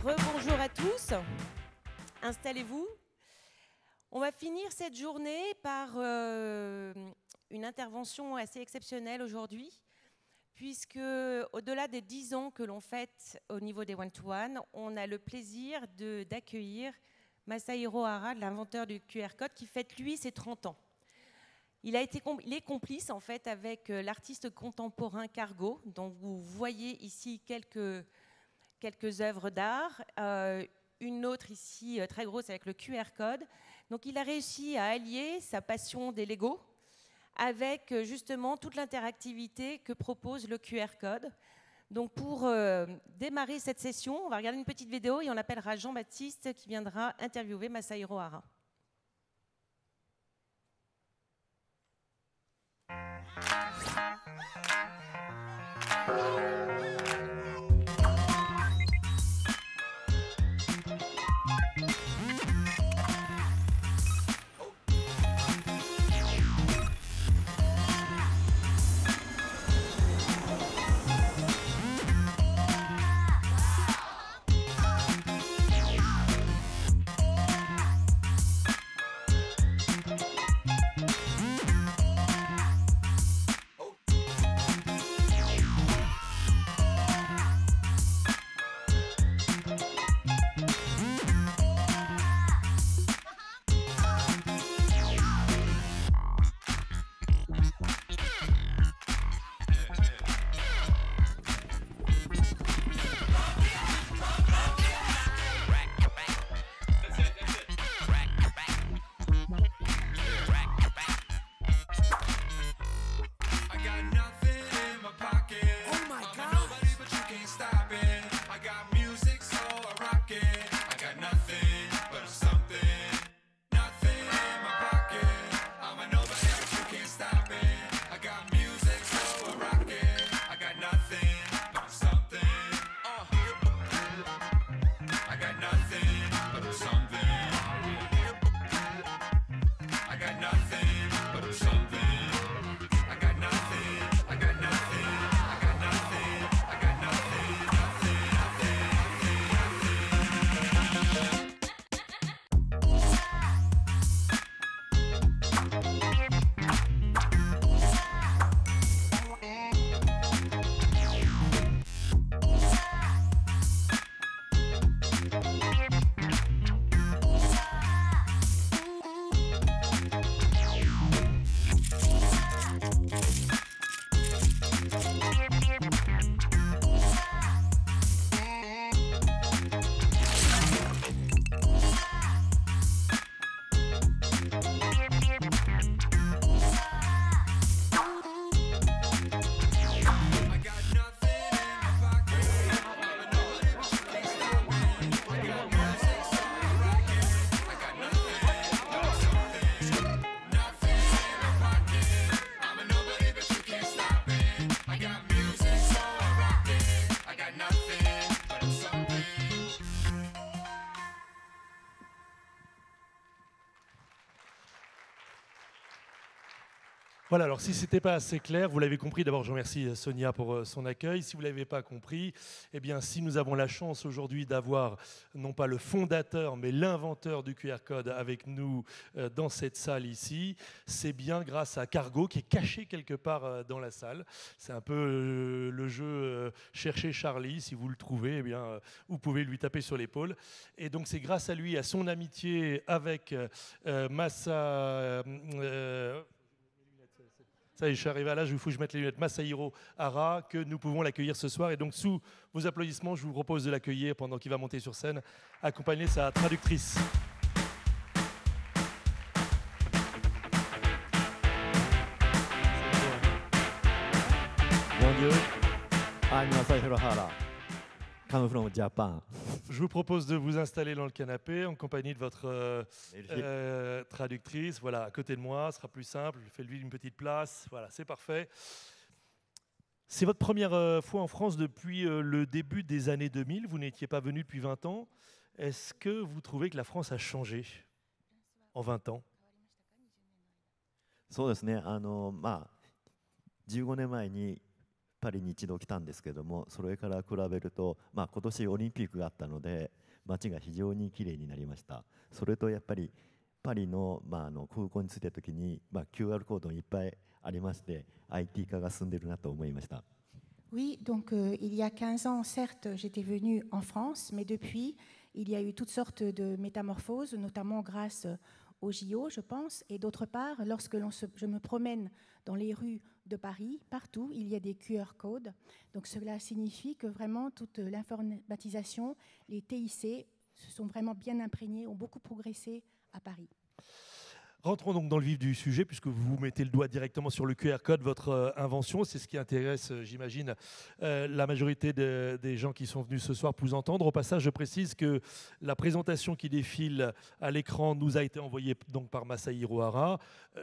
Rebonjour à tous, installez-vous. On va finir cette journée par une intervention assez exceptionnelle aujourd'hui, puisque au-delà des 10 ans que l'on fête au niveau des one-to-one, on a le plaisir d'accueillir Masahiro Hara, l'inventeur du QR code, qui fête lui ses 30 ans. Il est complice en fait avec l'artiste contemporain Cargo, dont vous voyez ici quelques œuvres d'art, une autre ici très grosse avec le QR code. Donc il a réussi à allier sa passion des Lego avec justement toute l'interactivité que propose le QR code. Donc pour démarrer cette session, on va regarder une petite vidéo et on appellera Jean-Baptiste qui viendra interviewer Masahiro Hara. Voilà, alors si ce n'était pas assez clair, vous l'avez compris, d'abord je remercie Sonia pour son accueil. Si vous ne l'avez pas compris, eh bien si nous avons la chance aujourd'hui d'avoir non pas le fondateur, mais l'inventeur du QR code avec nous dans cette salle ici, c'est bien grâce à Cargo qui est caché quelque part dans la salle. C'est un peu le jeu Cherchez Charlie, si vous le trouvez, eh bien, vous pouvez lui taper sur l'épaule. Et donc c'est grâce à lui, à son amitié avec ça y est, je suis arrivé à l'âge où il faut que je mette les lunettes. Masahiro Hara, que nous pouvons l'accueillir ce soir. Et donc, sous vos applaudissements, je vous propose de l'accueillir pendant qu'il va monter sur scène, accompagné de sa traductrice. Bonjour, I'm Masahiro Hara, come from Japan. Je vous propose de vous installer dans le canapé en compagnie de votre traductrice. Voilà, à côté de moi, ce sera plus simple. Fais-lui une petite place. Voilà, c'est parfait. C'est votre première fois en France depuis le début des années 2000. Vous n'étiez pas venu depuis 20 ans. Est-ce que vous trouvez que la France a changé en 20 ans? そうですね、15年前にパリに一度来たんですけども、それから比べると、今年オリンピックがあったので街が非常にきれいになりました。それとやっぱりパリの、空港に着いた時に、QR コードもいっぱいありまして IT 化が進んでいるなと思いました。Oui, donc il y a 15 ans, certes, j'étais venue en France, mais depuis, il y a eu toutes sortes de métamorphoses, notamment grâce aux JO, je pense. Et d'autre part, lorsque je me promène dans les rues de Paris, partout, il y a des QR codes. Donc cela signifie que vraiment toute l'informatisation, les TIC, se sont vraiment bien imprégnés, ont beaucoup progressé à Paris. Rentrons donc dans le vif du sujet, puisque vous mettez le doigt directement sur le QR code, votre invention. C'est ce qui intéresse, j'imagine, la majorité des gens qui sont venus ce soir pour vous entendre. Au passage, je précise que la présentation qui défile à l'écran nous a été envoyée donc par Masahiro Hara.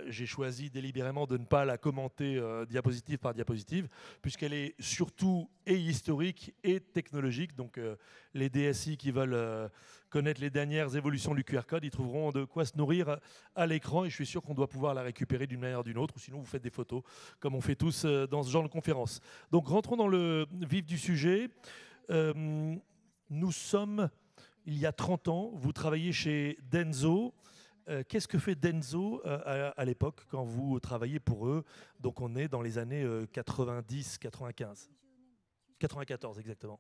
J'ai choisi délibérément de ne pas la commenter diapositive par diapositive, puisqu'elle est surtout et historique et technologique. Donc les DSI qui veulent connaître les dernières évolutions du QR code, ils trouveront de quoi se nourrir à l'écran, et je suis sûr qu'on doit pouvoir la récupérer d'une manière ou d'une autre, ou sinon vous faites des photos, comme on fait tous dans ce genre de conférence. Donc rentrons dans le vif du sujet. Nous sommes, il y a 30 ans, vous travaillez chez Denso. Qu'est-ce que fait Denso à l'époque, quand vous travaillez pour eux? Donc on est dans les années 90, 95. 94 exactement.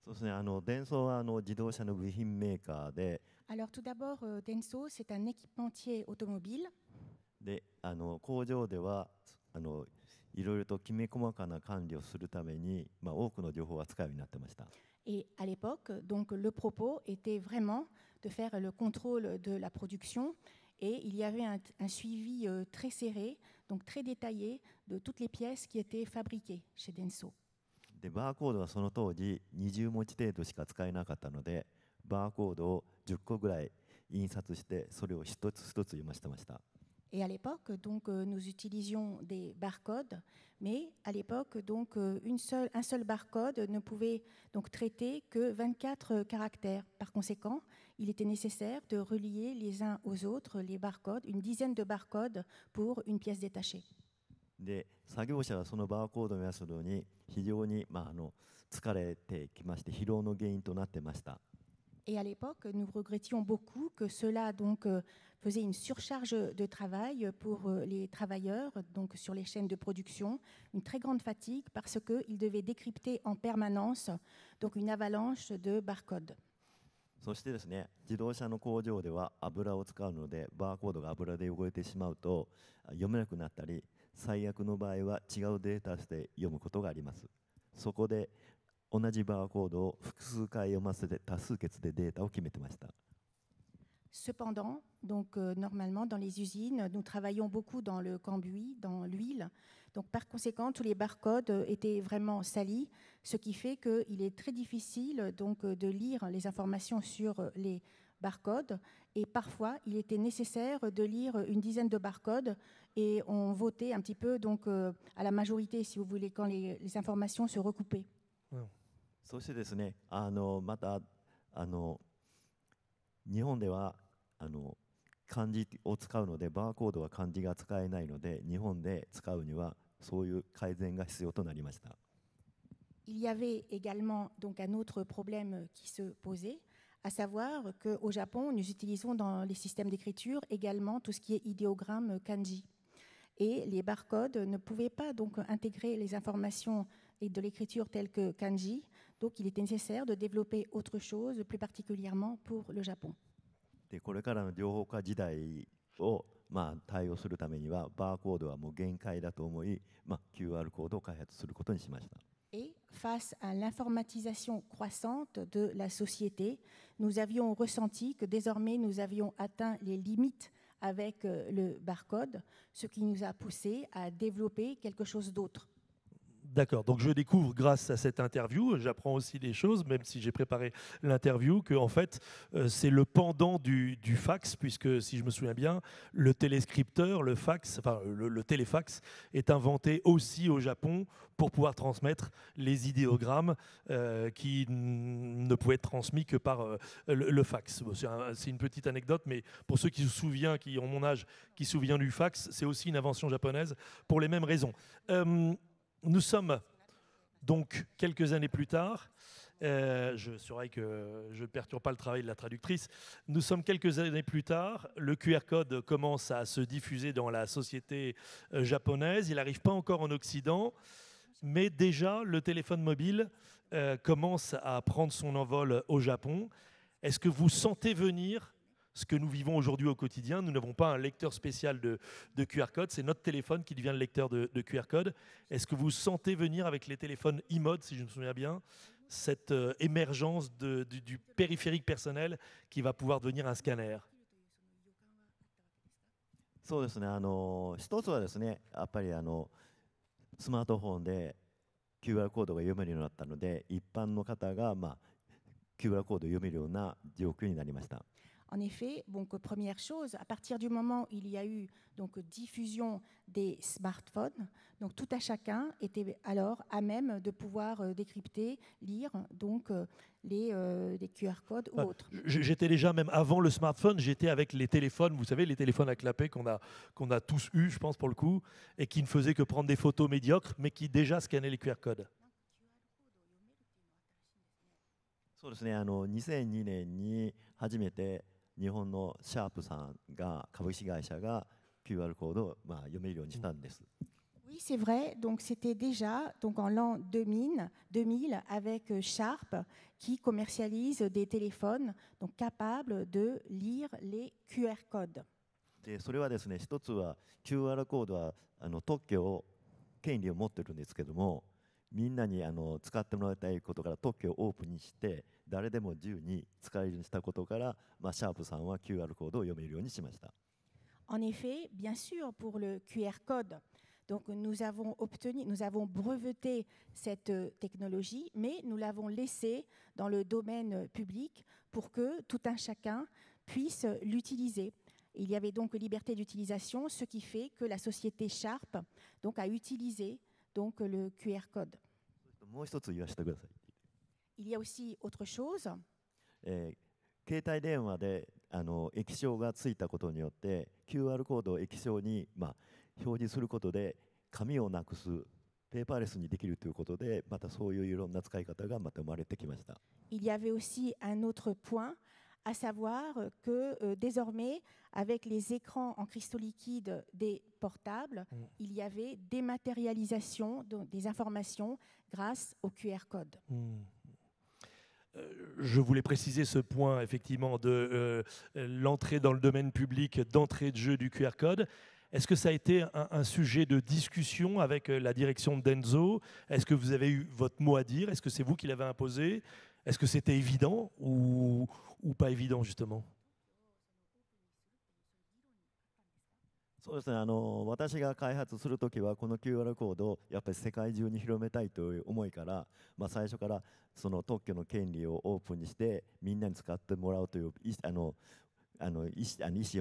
そうですね、デンソーは自動車の部品メーカーで、 Alors tout d'abord, Denso, c'est un équipementier automobile. で工場ではいろいろときめ細かな管理をするために、多くの情報を扱うようになってました。 Et à l'époque, donc, le propos était vraiment de faire le contrôle de la production, et il y avait un suivi très serré, donc très détaillé, de toutes les pièces qui étaient fabriquées chez Denso. でバーコードはその当時20文字程度しか使えなかったので、バーコードを10個ぐらい印刷してそれを一つ一つ読ませてました。 Et à l'époque, donc, nous utilisions des barcodes, mais à l'époque, donc, un seul barcode ne pouvait donc traiter que 24 caractères. Par conséquent, il était nécessaire de relier les uns aux autres les barcodes, une dizaine de barcodes pour une pièce détachée. で作業者はそのバーコードを目指すのに非常に疲れてきまして、疲労の原因となってました。 Et à l'époque, nous regrettions beaucoup que cela donc, faisait une surcharge de travail pour les travailleurs, donc sur les chaînes de production, une très grande fatigue parce qu'ils devaient décrypter en permanence donc une avalanche de barcodes. そしてですね、自動車の工場では油を使うので、バーコードが油で汚れてしまうと読めなくなったり、最悪の場合は違うデータで読むことがあります。そこで同じバーコードを複数回読ませて多数決でデータを決めてました。 Cependant, donc, normalement, dans les usines, nous travaillons beaucoup dans le cambouis, dans l'huile. Donc, par conséquent, tous les barcodes étaient vraiment salis, ce qui fait qu'il est très difficile donc, de lire les informations sur les barcodes. Et parfois, il était nécessaire de lire une dizaine de barcodes, et on votait un petit peu donc, à la majorité, si vous voulez, quand les informations se recoupaient. そしてですね、また日本では漢字を使うので、バーコードは漢字が使えないので、日本で使うにはそういう改善が必要となりました。 Il y avait également donc, un autre problème qui se posait, à savoir qu'au Japon, nous utilisons dans les systèmes d'écriture également tout ce qui est idéogramme kanji. Et les barcodes ne pouvaient pas donc, intégrer les informations et de l'écriture telles que kanji. Donc, il était nécessaire de développer autre chose, plus particulièrement pour le Japon. でこれからの情報化時代を対応するためには、バーコードはもう限界だと思い、QR コードを開発することにしました。 Et face à l'informatisation croissante de la société, nous avions ressenti que désormais nous avions atteint les limites avec le barcode, ce qui nous a poussé à développer quelque chose d'autre. D'accord, donc je découvre grâce à cette interview, j'apprends aussi des choses, même si j'ai préparé l'interview, que en fait c'est le pendant du fax, puisque si je me souviens bien, le téléscripteur, le fax, enfin le téléfax est inventé aussi au Japon pour pouvoir transmettre les idéogrammes qui ne pouvaient être transmis que par le fax. Bon, c'est une petite anecdote, mais pour ceux qui se souviennent, qui ont mon âge, qui se souviennent du fax, c'est aussi une invention japonaise pour les mêmes raisons. Nous sommes donc quelques années plus tard. Je saurais que je ne perturbe pas le travail de la traductrice. Nous sommes quelques années plus tard. Le QR code commence à se diffuser dans la société japonaise. Il n'arrive pas encore en Occident, mais déjà le téléphone mobile commence à prendre son envol au Japon. Est-ce que vous sentez venir ce que nous vivons aujourd'hui au quotidien? Nous n'avons pas un lecteur spécial de QR code, c'est notre téléphone qui devient le lecteur de QR code. Est-ce que vous sentez venir avec les téléphones e-mode, si je me souviens bien, cette émergence du périphérique personnel qui va pouvoir devenir un scanner? そうですね、一つはですね、やっぱりスマートフォンで QR コードが読めるようになったので、一般の方が、QR コードを読めるような状況になりました。 En effet, donc, première chose, à partir du moment où il y a eu donc, diffusion des smartphones, donc tout à chacun était alors à même de pouvoir décrypter, lire donc, les QR codes ou autres. J'étais déjà, même avant le smartphone, j'étais avec les téléphones, vous savez, les téléphones à clapet qu'on a tous eu, je pense, pour le coup, et qui ne faisaient que prendre des photos médiocres, mais qui déjà scannaient les QR codes. そうですね、2002年に初めて日本のシャープさんが株式会社が QR コードを読めるようにしたんです。 Oui, c'est vrai. Donc, c'était déjà donc, en l'an 2000 avec Sharp qui commercialise des téléphones donc, capables de lire les QR codes. でそれはですね、一つは QR コードは特許を権利を持ってるんですけども、みんなに使ってもらいたいことから特許をオープンにして誰でも自由に使えるようにしたことから、シャープさんは QR コードを読めるようにしました。 En effet, bien sûr, pour le QR code, donc nous avons breveté cette technologie, mais nous l'avons laissée dans le domaine public pour que tout un chacun puisse l'utiliser. Il y avait donc liberté d'utilisation, ce qui fait que la société Sharp donc, a utilisé donc, le QR code. もう一つ言わせてください。 Il y a aussi autre chose. 携帯電話で液晶がついたことによって QR コードを液晶に、表示することで紙をなくすペーパーレスにできるということで、またそういういろんな使い方がまた生まれてきました。 Il y avait aussi un autre point, à savoir que désormais, avec les écrans en cristaux liquides des portables, il y avait dématérialisation des informations grâce au QR code. Je voulais préciser ce point, effectivement, de l'entrée dans le domaine public, d'entrée de jeu du QR code. Est-ce que ça a été un sujet de discussion avec la direction de Denso? Est-ce que vous avez eu votre mot à dire? Est-ce que c'est vous qui l'avez imposé? Est-ce que c'était évident ou pas évident, justement? そうですね、私が開発するときはこの QR コードをやっぱり世界中に広めたいという思いから、最初からその特許の権利をオープンにしてみんなに使ってもらうという意思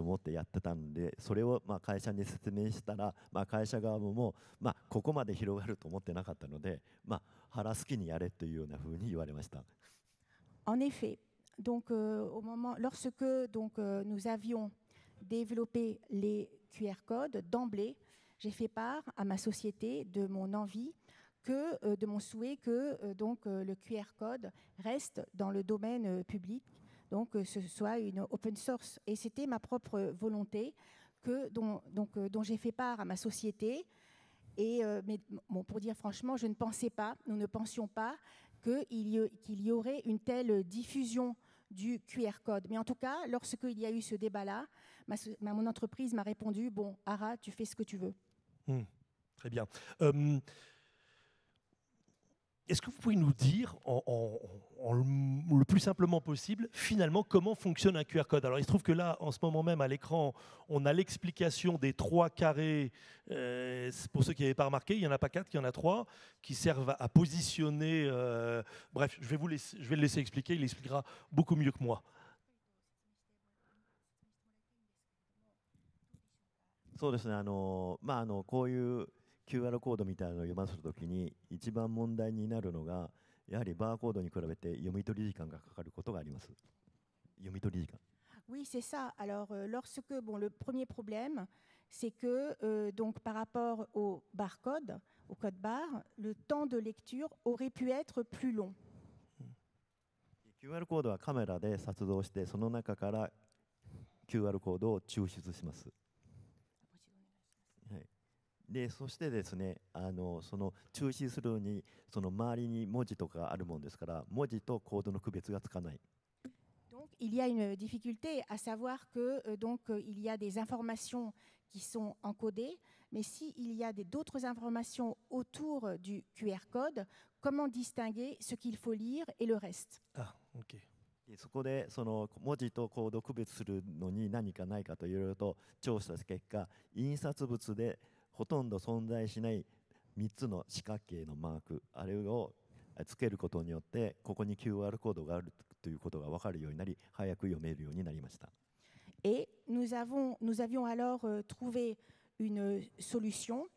を持ってやってたんで、それを会社に説明したら、会社側もここまで広がると思ってなかったので、腹好きにやれというようなふうに言われました。 En effet, donc, lorsque donc, nous avions développé les QR codes, d'emblée, j'ai fait part à ma société de mon envie, de mon souhait que donc, le QR code reste dans le domaine public, donc que ce soit une open source. Et c'était ma propre volonté dont j'ai fait part à ma société. Mais pour dire franchement, nous ne pensions pas qu'il y aurait une telle diffusion du QR code. Mais en tout cas, lorsqu'il y a eu ce débat-là, mon entreprise m'a répondu, bon, Ara, tu fais ce que tu veux. Très bien. Est-ce que vous pouvez nous dire, le plus simplement possible, finalement, comment fonctionne un QR code? Alors, il se trouve que là, en ce moment même, à l'écran, on a l'explication des 3 carrés. Pour ceux qui n'avaient pas remarqué, il n'y en a pas 4, il y en a 3, qui servent à positionner. Bref, je vais le laisser expliquer, il expliquera beaucoup mieux que moi. そうですね、こういう QR コードみたいなのを読ませるときに、一番問題になるのが、やはりバーコードに比べて読み取り時間がかかることがあります。読み取り時間。Oui, c'est ça. Alors, lorsque, bon, le premier problème, c'est que donc, par rapport au barcode, au code barre, le temps de lecture aurait pu être plus long. QR コードはカメラで撮動して、その中から QR コードを抽出します。でそしてですね、その抽出するのにその周りに文字とかあるもんですから、文字とコードの区別がつかない。Donc, il y a une difficulté à savoir que donc, il y a des informations qui sont encodées, mais s'il y a d'autres informations autour du QR code, comment distinguer ce qu'il faut lire et le reste? Ah, ok. でそこでその文字とコードを区別するのに何かないかといろいろと調査した結果、印刷物でほとんど存在しない3つの四角形のマーク、あれをつけることによってここに QR コードがあるということが分かるようになり、早く読めるようになりました。Et nous avions alors trouvé une solution,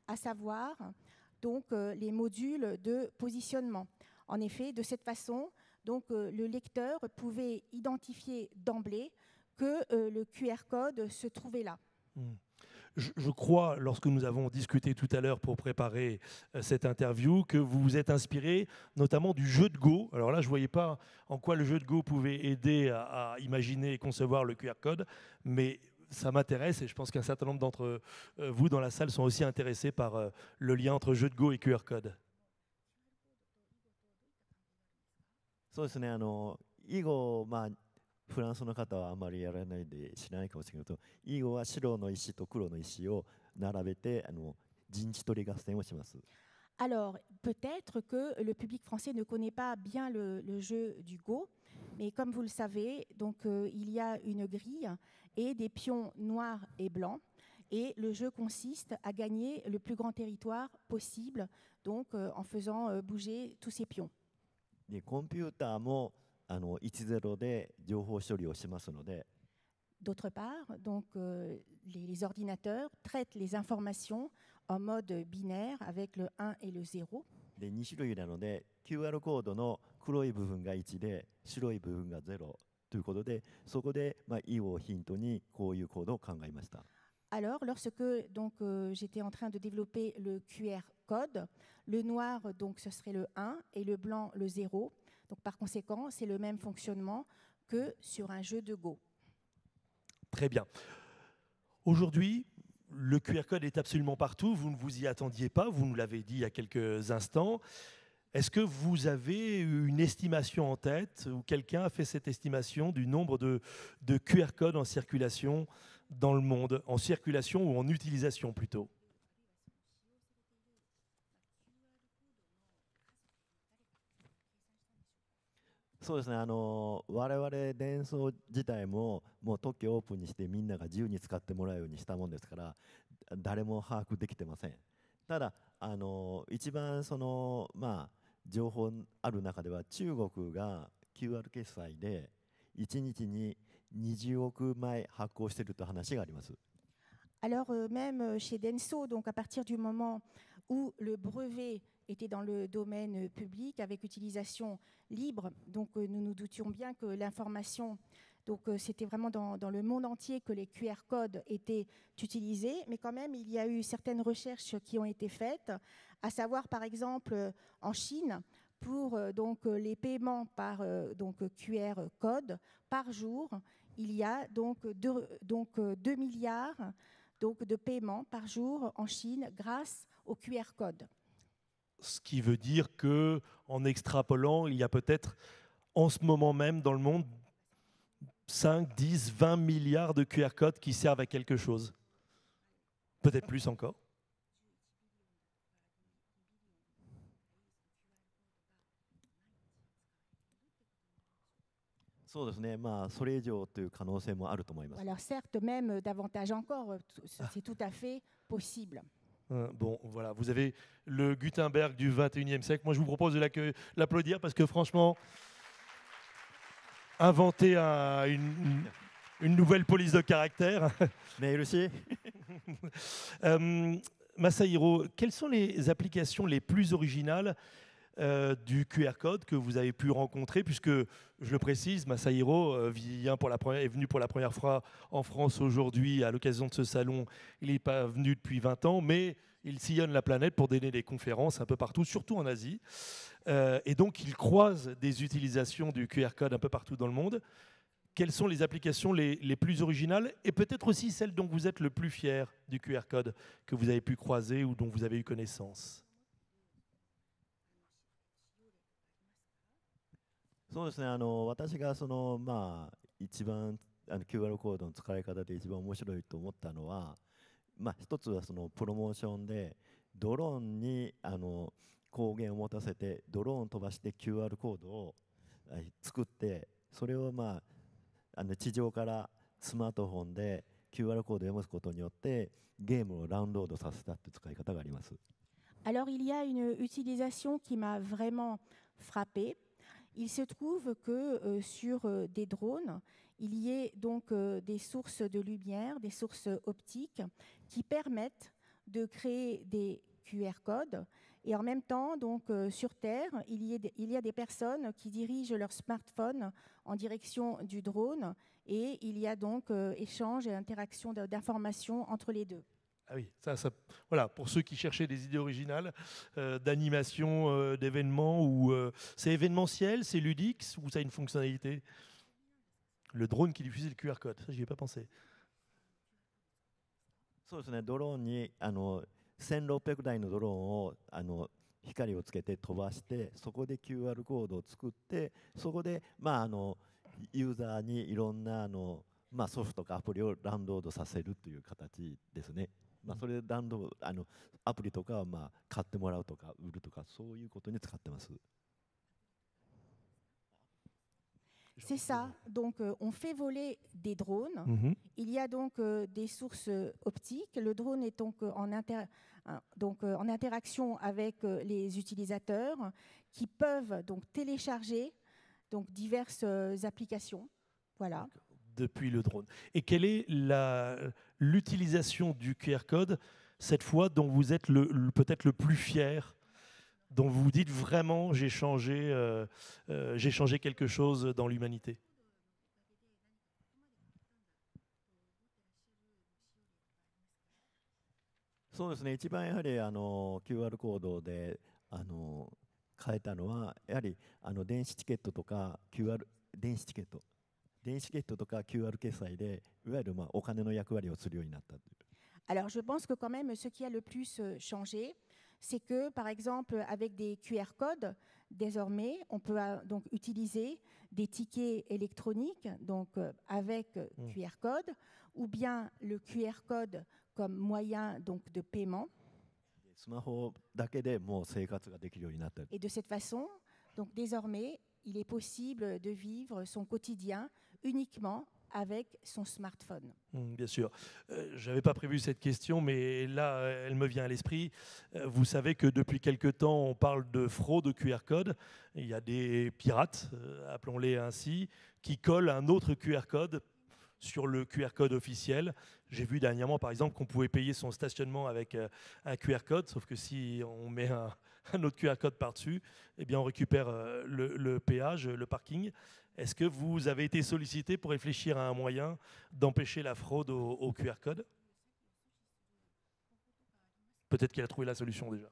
à savoir donc, les modules de positionnement. En effet, de cette façon, donc, le lecteur pouvait identifier d'emblée que le QR code se trouvait là. Je crois, lorsque nous avons discuté tout à l'heure pour préparer cette interview, que vous vous êtes inspiré notamment du jeu de Go. Alors là, je ne voyais pas en quoi le jeu de Go pouvait aider à imaginer et concevoir le QR code, mais ça m'intéresse et je pense qu'un certain nombre d'entre vous dans la salle sont aussi intéressés par le lien entre jeu de Go et QR code. そうですね、囲碁、フランスの方はあまりやらないで知らないかもしれないけど、囲碁は白の石と黒の石を並べて陣地取り合戦をします。Alors, peut-être que le public français ne connaît pas bien le jeu du Go, mais comme vous le savez, donc, il y a une grille et des pions noirs et blancs, et le jeu consiste à gagner le plus grand territoire possible, donc, en faisant bouger tous ces pions. でコンピューターも10で情報処理をしますので、 D'autre part, donc, les ordinateurs traitent les informations en mode binaire avec le 1 et le 0. で2種類なので QR コードの黒い部分が1で白い部分が0ということで、そこで囲碁をヒントにこういうコードを考えました。 Alors, lorsque donc, j'étais en train de développer le QR code, le noir, donc, ce serait le 1 et le blanc, le 0. Donc, par conséquent, c'est le même fonctionnement que sur un jeu de Go. Très bien. Aujourd'hui, le QR code est absolument partout. Vous ne vous y attendiez pas, vous nous l'avez dit il y a quelques instants. Est-ce que vous avez une estimation en tête ou quelqu'un a fait cette estimation du nombre de QR codes en circulation dans le monde, en circulation ou en utilisation plutôt? そうですね、我々伝送自体ももう特許オープンにしてみんなが自由に使ってもらうようにしたもんですから、誰も把握できてません。ただ一番情報ある中では、中国が QR 決済で1日に20億枚発行しているという話があります。 Alors, même chez Denso, donc, à partir du moment où le brevet était dans le domaine public avec utilisation libre, donc, nous nous doutions bien que l'information, donc, c'était vraiment dans le monde entier que les QR codes étaient utilisés, mais quand même il y a eu certaines recherches qui ont été faites, à savoir par exemple en Chine, pour donc, les paiements par donc, QR code par jour, il y a donc 2 milliards donc, de paiements par jour en Chine grâce au QR code. Ce qui veut dire qu'en extrapolant, il y a peut-être en ce moment même dans le monde 5, 10, 20 milliards de QR codes qui servent à quelque chose. Peut-être plus encore. そうですね、まあ、それ以上という可能性もあると思います。Alors certes, même davantage encore, c'est tout à fait possible. Bon, voilà, vous avez le Gutenberg du 21e siècle. Moi, je vous propose de l'applaudir parce que franchement, inventer une nouvelle police de caractère. Merci. Masahiro, quelles sont les applications les plus originales du QR code que vous avez pu rencontrer, puisque, je le précise, Masahiro est venu pour la première fois en France aujourd'hui à l'occasion de ce salon. Il n'est pas venu depuis 20 ans, mais il sillonne la planète pour donner des conférences un peu partout, surtout en Asie. Et donc, il croise des utilisations du QR code un peu partout dans le monde. Quelles sont les applications les plus originales et peut-être aussi celles dont vous êtes le plus fier du QR code que vous avez pu croiser ou dont vous avez eu connaissance? そうですね、私がまあ、一番QR コードの使い方で一番面白いと思ったのは、まあ、一つはそのプロモーションでドローンに光源を持たせてドローン飛ばして QR コードを作って、それをまあ地上からスマートフォンで QR コードを読むことによってゲームをダウンロードさせたという使い方があります。Alors il y a une utilisation qui m'a vraiment frappée. Il se trouve que sur des drones, il y ait donc des sources de lumière, des sources optiques qui permettent de créer des QR codes. Et en même temps, donc, sur Terre, il y a des personnes qui dirigent leur smartphone en direction du drone et il y a donc échange et interaction d'informations entre les deux. Ah oui, voilà, pour ceux qui cherchaient des idées originales, d'animation, d'événements, ou c'est événementiel, c'est ludique, ou ça a une fonctionnalité? Le drone qui diffusait le QR code, ça j'y ai pas pensé. そうですね、ドローンに1600台のドローンを光をつけて飛ばして、そこで QR コードを作って、そこで、まあ、ユーザーにいろんなまあ、ソフトかアプリをダウンロードさせるという形ですね。まあ、それでダウンロードアプリとかはまあ買ってもらうとか売るとかそういうことに使ってます。C'est ça. Donc, on fait voler des drones. Mm-hmm. Il y a donc des sources optiques. Le drone est donc en interaction avec les utilisateurs qui peuvent donc télécharger donc diverses applications. Voilà. Depuis le drone. Et quelle est l'utilisation du QR code, cette fois, dont vous êtes peut-être le plus fier, dont vous vous dites vraiment j'ai changé quelque chose dans l'humanité? そうですね、一番やはりQR コードで変えたのは、やはり電子チケットとか 電子チケットとか QR 決済でいわゆるまあお金の役割をするようになったという。Alors, je pense que quand même, ce qui a le plus changé, c'est que, par exemple, avec des QR codes, désormais, on peut donc utiliser des tickets électroniques, donc avec QR code, ou bien le QR code comme moyen donc de paiement. スマホだけでもう生活ができるようになった。Et de cette façon, donc désormais, il est possible de vivre son quotidien uniquement avec son smartphone. Bien sûr. Je n'avais pas prévu cette question, mais là, elle me vient à l'esprit. Vous savez que depuis quelque temps, on parle de fraude au QR code. Il y a des pirates, appelons-les ainsi, qui collent un autre QR code sur le QR code officiel. J'ai vu dernièrement, par exemple, qu'on pouvait payer son stationnement avec un QR code, sauf que si on met un autre QR code par-dessus, eh bien, on récupère le péage, le parking. Est-ce que vous avez été sollicité pour réfléchir à un moyen d'empêcher la fraude au QR code? Peut-être qu'il a trouvé la solution déjà.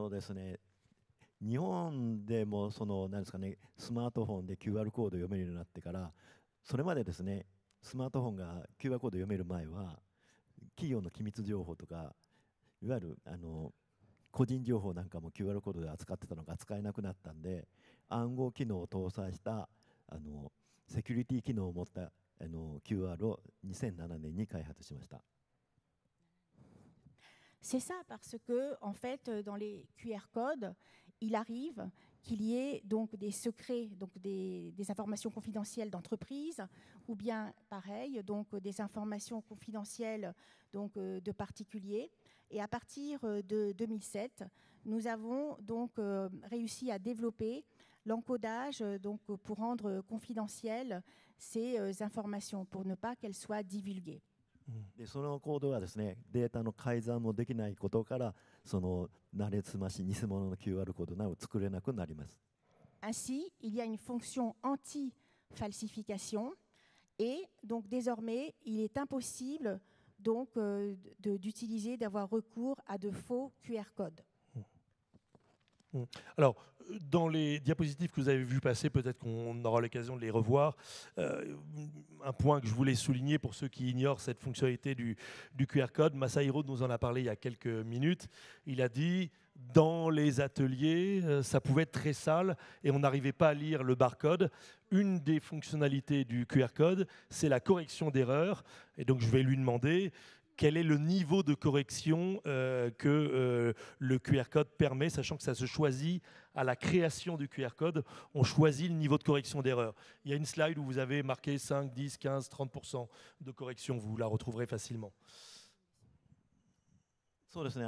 ですね、日本でもなんですかね、スマートフォンで QR コードを読めるようになってから、それまでですね、スマートフォンが QR コードを読める前は、企業の機密情報とか、いわゆる個人情報なんかも QR コードで扱ってたのが使えなくなったんで、暗号機能を搭載したセキュリティ機能を持った、QR を2007年に開発しました。C'est ça, parce que en fait, dans les QR codes, il arrive qu'il y ait donc des secrets, donc des informations confidentielles d'entreprise, ou bien pareil, donc des informations confidentielles donc, de particuliers. Et à partir de 2007, nous avons donc réussi à développer l'encodage donc, pour rendre confidentielles ces informations, pour ne pas qu'elles soient divulguées. でそのコードはですね、データの改ざんもできないことから、その慣れつまし偽物の QR コードなどを作れなくなります。Ainsi, il y a une fonction anti-falsification et donc désormais, il est impossible donc d'utiliser, d'avoir recours à de faux QR codes. Alors, dans les diapositives que vous avez vues passer, peut-être qu'on aura l'occasion de les revoir. Un point que je voulais souligner pour ceux qui ignorent cette fonctionnalité du QR code, Masahiro nous en a parlé il y a quelques minutes. Il a dit, dans les ateliers, ça pouvait être très sale et on n'arrivait pas à lire le barcode. Une des fonctionnalités du QR code, c'est la correction d'erreurs. Et donc, je vais lui demander quel est le niveau de correction que le QR code permet, sachant que ça se choisit à la création du QR code, on choisit le niveau de correction d'erreur. Il y a une slide où vous avez marqué 5, 10, 15, 30% de correction, vous la retrouverez facilement. そうですね、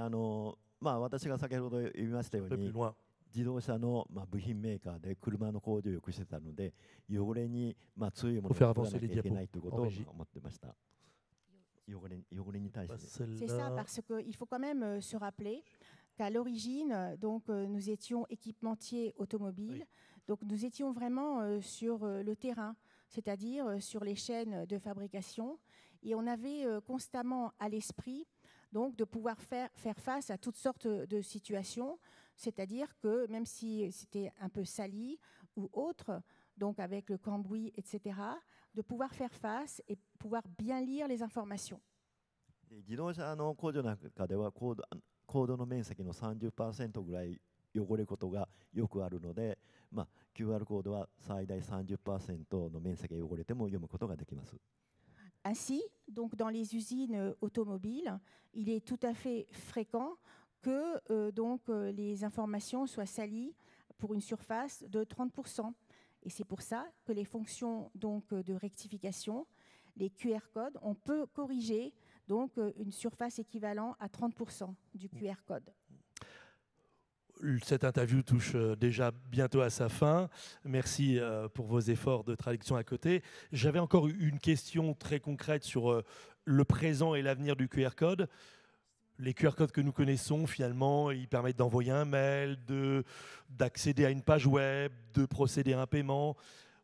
私が先ほど言いましたよう Un peu plus に、 loin. 自動車の部品メーカーで車の工場をよくしてたので、汚れに強いものを作らなきゃいけないということを思ってました。汚れに対して。 C'est ça, parce qu'il faut quand même se rappeler qu'à l'origine, donc, nous étions équipementiers automobiles, Oui. donc nous étions vraiment sur le terrain, c'est-à-dire sur les chaînes de fabrication, et on avait constamment à l'esprit donc, de pouvoir faire face à toutes sortes de situations, c'est-à-dire que même si c'était un peu sali ou autre, donc avec le cambouis, etc., de pouvoir faire face et pouvoir bien lire les informations. 自動車の工場なんかではコードの面積の 30% ぐらい汚れることがよくあるので、QR コードは最大 30% の面積が汚れても読むことができます。 Ainsi, donc dans les usines automobiles, il est tout à fait fréquent que donc, les informations soient salies pour une surface de 30%. Et c'est pour ça que les fonctions donc, de rectification, les QR codes, on peut corriger donc, une surface équivalente à 30% du QR code. Cette interview touche déjà bientôt à sa fin. Merci pour vos efforts de traduction à côté. J'avais encore une question très concrète sur le présent et l'avenir du QR code. Les QR codes que nous connaissons, finalement, ils permettent d'envoyer un mail, d'accéder à une page web, de procéder à un paiement.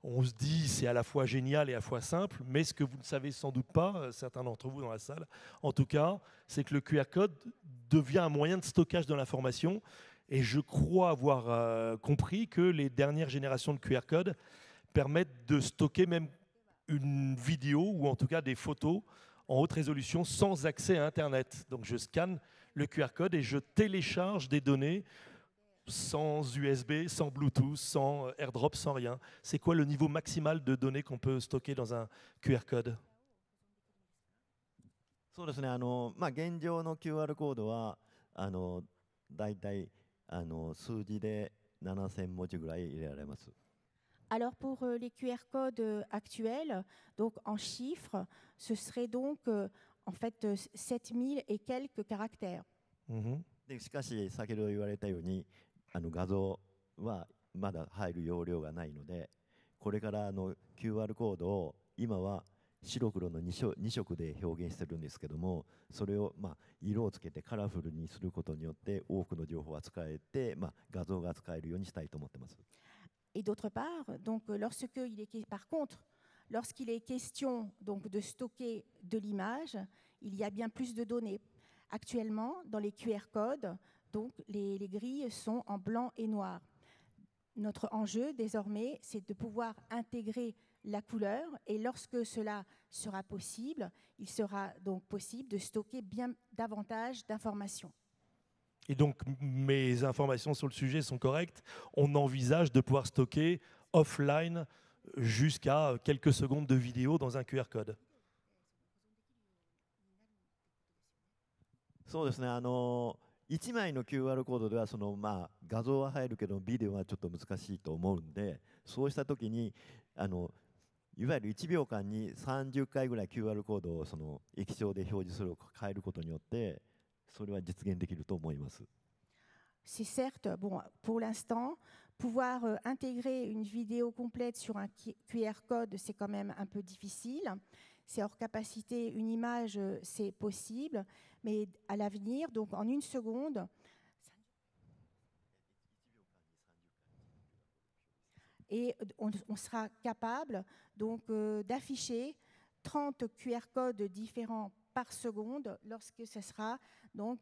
On se dit c'est à la fois génial et à la fois simple, mais ce que vous ne savez sans doute pas, certains d'entre vous dans la salle, en tout cas, c'est que le QR code devient un moyen de stockage de l'information. Et je crois avoir compris que les dernières générations de QR code permettent de stocker même une vidéo ou en tout cas des photos en haute résolution sans accès à Internet. Donc je scanne le QR code et je télécharge des données sans USB, sans Bluetooth, sans AirDrop, sans rien. C'est quoi le niveau maximal de données qu'on peut stocker dans un QR code? そうですね、現状の QR コードはだいたい数字で7000文字ぐらい入れられます。 Alors pour les QR codes actuels, donc en chiffres, ce serait donc en fait 7000 et quelques caractères. でしかし先ほど言われたように画像はまだ入る容量がないので、これからQR コードを今は白黒の2色で表現してるんですけども、それを色をつけてカラフルにすることによって多くの情報が使えて、画像が使えるようにしたいと思ってます。 Et d'autre part, donc, par contre, lorsqu'il est question donc, de stocker de l'image, il y a bien plus de données. Actuellement, dans les QR codes, donc, les grilles sont en blanc et noir. Notre enjeu, désormais, c'est de pouvoir intégrer la couleur et lorsque cela sera possible, il sera donc possible de stocker bien davantage d'informations. Et donc, mes informations sur le sujet sont correctes. On envisage de pouvoir stocker offline jusqu'à quelques secondes de vidéo dans un QR code. そうですね、1枚の QR コードでは画像は入るけどビデオはちょっと難しいと思うんで、そうした時にいわゆる1秒間に30回ぐらい QR コードを液晶で表示するを変えることによってそれは実現できると思います。C'est certes, bon, pour l'instant, pouvoir intégrer une vidéo complète sur un QR code, c'est quand même un peu difficile. C'est hors capacité, une image, c'est possible, mais à l'avenir, donc en une seconde, et on sera capable donc d'afficher 30 QR codes différents par seconde lorsque ce sera donc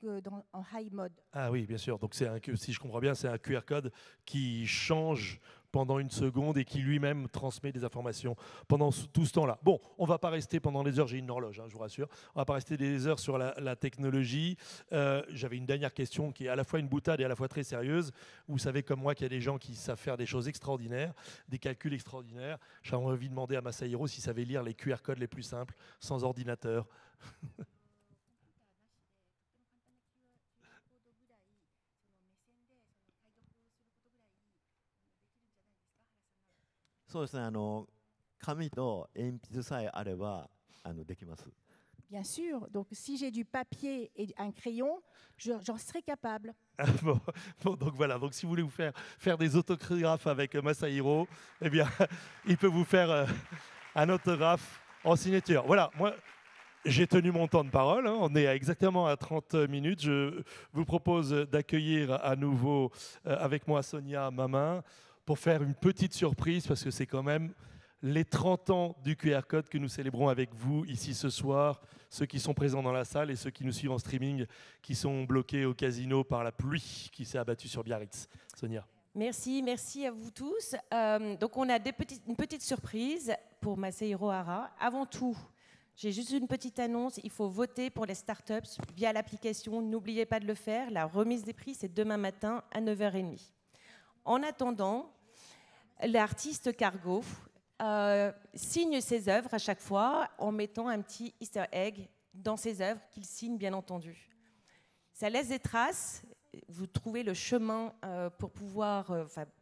en high mode. Ah oui, bien sûr. Donc si je comprends bien, c'est un QR code qui change pendant une seconde et qui lui-même transmet des informations pendant tout ce temps-là. Bon, on ne va pas rester pendant des heures, j'ai une horloge, je vous rassure, on ne va pas rester des heures sur la technologie. J'avais une dernière question qui est à la fois une boutade et à la fois très sérieuse. Vous savez comme moi qu'il y a des gens qui savent faire des choses extraordinaires, des calculs extraordinaires. J'avais envie de demander à Masahiro s'il savait lire les QR codes les plus simples, sans ordinateur. Bien sûr, donc si j'ai du papier et un crayon, j'en serai capable. Bon, donc voilà, donc si vous voulez vous faire des autographes avec Masahiro, eh bien, il peut vous faire un autographe en signature. Voilà, moi, j'ai tenu mon temps de parole, hein, on est exactement à 30 minutes. Je vous propose d'accueillir à nouveau avec moi Sonia Mamin pour faire une petite surprise, parce que c'est quand même les 30 ans du QR Code que nous célébrons avec vous ici ce soir, ceux qui sont présents dans la salle et ceux qui nous suivent en streaming, qui sont bloqués au casino par la pluie qui s'est abattue sur Biarritz. Sonia. Merci, merci à vous tous. Donc on a une petite surprise pour Masahiro Hara. Avant tout, j'ai juste une petite annonce, il faut voter pour les startups via l'application, n'oubliez pas de le faire. La remise des prix, c'est demain matin à 9h30. En attendant, l'artiste Cargo signe ses œuvres à chaque fois en mettant un petit easter egg dans ses œuvres qu'il signe bien entendu. Ça laisse des traces, vous trouvez le chemin pour pouvoir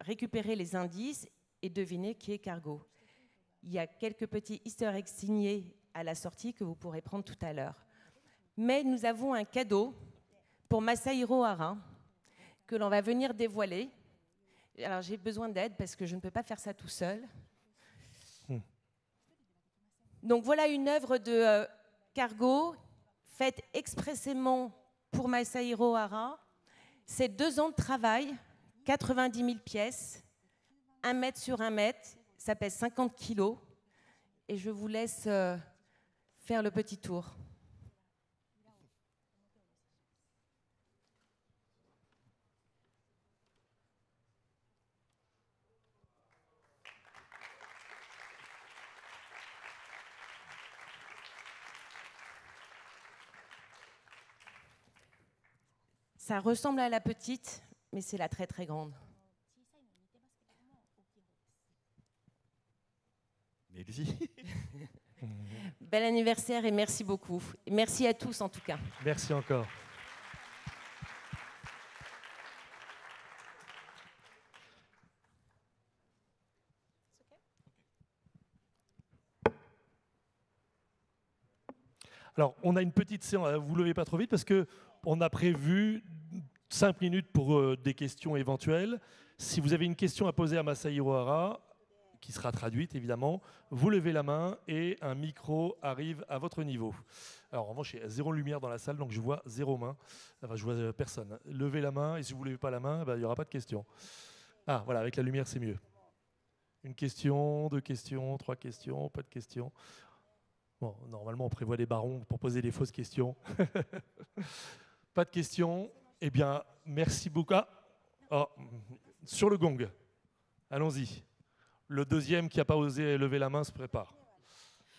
récupérer les indices et deviner qui est Cargo. Il y a quelques petits easter eggs signés à la sortie que vous pourrez prendre tout à l'heure. Mais nous avons un cadeau pour Masahiro Hara que l'on va venir dévoiler. Alors j'ai besoin d'aide parce que je ne peux pas faire ça tout seul. Donc voilà une œuvre de Cargo faite expressément pour Masahiro Hara. C'est 2 ans de travail, 90 000 pièces, 1 mètre sur 1 mètre, ça pèse 50 kilos. Et je vous laisse faire le petit tour. Ça ressemble à la petite, mais c'est la très très grande. Merci. Bel anniversaire et merci beaucoup. Et merci à tous en tout cas. Merci encore. Alors, on a une petite séance, vous ne levez pas trop vite parce qu'on a prévu 5 minutes pour des questions éventuelles. Si vous avez une question à poser à Masahiro Hara, qui sera traduite évidemment, vous levez la main et un micro arrive à votre niveau. Alors en revanche, il y a 0 lumière dans la salle, donc je vois 0 main. Enfin, je vois personne. Levez la main et si vous ne levez pas la main, il n'y aura pas de question. Ah, voilà, avec la lumière, c'est mieux. Une question, 2 questions, 3 questions, pas de questions. Bon, normalement, on prévoit des barons pour poser des fausses questions. Pas de questions. Eh bien, merci beaucoup. Ah, sur le gong. Allons-y. Le deuxième qui n'a pas osé lever la main se prépare.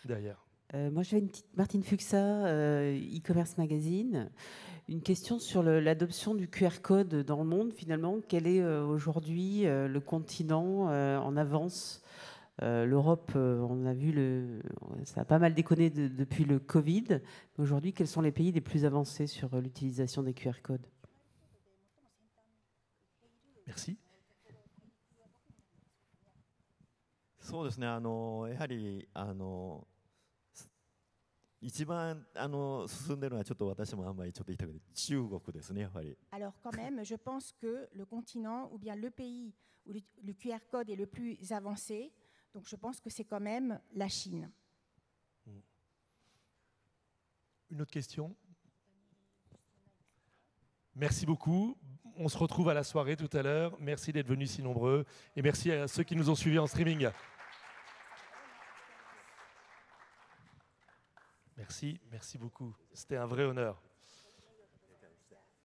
Derrière. Moi, j'avais une petite Martine Fuxa, e-commerce magazine. Une question sur l'adoption du QR code dans le monde, finalement. Quel est aujourd'hui le continent en avance? L'Europe, on a vu, ça a pas mal déconné depuis le Covid. Aujourd'hui, quels sont les pays les plus avancés sur l'utilisation des QR codes? Merci. そうですね、やはり一番進んでるのはちょっと私もあんまりちょっと言いたくて中国ですね、やはり。Alors quand même, je pense que le continent ou bien le pays où le QR code est le plus avancé, donc je pense que c'est quand même la Chine. Une autre question? Merci beaucoup. On se retrouve à la soirée tout à l'heure. Merci d'être venus si nombreux. Et merci à ceux qui nous ont suivis en streaming. Merci beaucoup. C'était un vrai honneur.